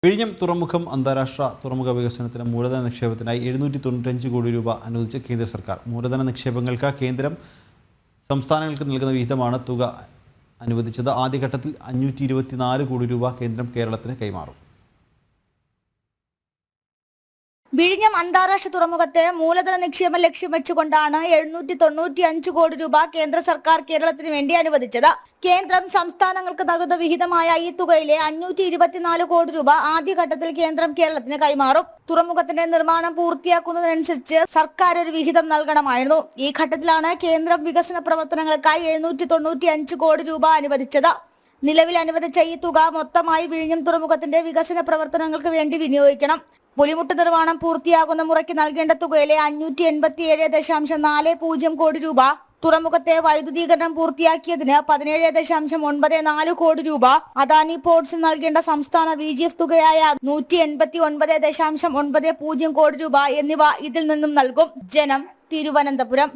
വിഴിഞ്ഞം തുറമുഖം അന്താരാഷ്ട്ര തുറമുഖ വികസനത്തിന് മൂലധന നിക്ഷേപത്തിനായി 795 കോടി രൂപ അനുവദിച്ച കേന്ദ്ര സർക്കാർ. മൂലധന നിക്ഷേപങ്ങൾക്ക് കേന്ദ്രം സംസ്ഥാനങ്ങൾക്ക് നൽകുന്ന വിഹിതമാണ് തുക അനുവദിച്ചത്. ആദ്യഘട്ടത്തിൽ 524 കോടി രൂപ കേന്ദ്രം കേരളത്തിന് കൈമാറും. വിഴിഞ്ഞം അന്താരാഷ്ട്ര തുറമുഖത്തെ മൂലധന നിക്ഷേപം ലക്ഷ്യം വെച്ചുകൊണ്ടാണ് 795 കോടി രൂപ കേന്ദ്ര സർക്കാർ കേരളത്തിന് വേണ്ടി അനുവദിച്ചത്. കേന്ദ്രം സംസ്ഥാനങ്ങൾക്ക് നൽകുന്ന വിഹിതമായ ഈ തുകയിലെ 524 കോടി രൂപ ആദ്യഘട്ടത്തിൽ കേന്ദ്രം കേരളത്തിന് കൈമാറും. തുറമുഖത്തിന്റെ നിർമ്മാണം പൂർത്തിയാക്കുന്നതിനനുസരിച്ച് സർക്കാർ ഒരു വിഹിതം നൽകണമായിരുന്നു. ഈ ഘട്ടത്തിലാണ് കേന്ദ്രം വികസന പ്രവർത്തനങ്ങൾക്കായി 795 കോടി രൂപ അനുവദിച്ചത്. നിലവിൽ അനുവദിച്ച ഈ തുക മൊത്തമായി വിഴിഞ്ഞം തുറമുഖത്തിന്റെ വികസന പ്രവർത്തനങ്ങൾക്ക് വേണ്ടി വിനിയോഗിക്കണം. പുലിമുട്ട് നിർമ്മാണം പൂർത്തിയാകുന്ന മുറയ്ക്ക് നൽകേണ്ട തുകയിലെ 587.40 കോടി രൂപ, തുറമുഖത്തെ വൈദ്യുതീകരണം പൂർത്തിയാക്കിയതിന് 17.94 കോടി രൂപ, അദാനി പോർട്സിന് നൽകേണ്ട സംസ്ഥാന VGF തുകയായ 189.90 കോടി രൂപ എന്നിവ ഇതിൽ നിന്നും നൽകും. ജനം, തിരുവനന്തപുരം.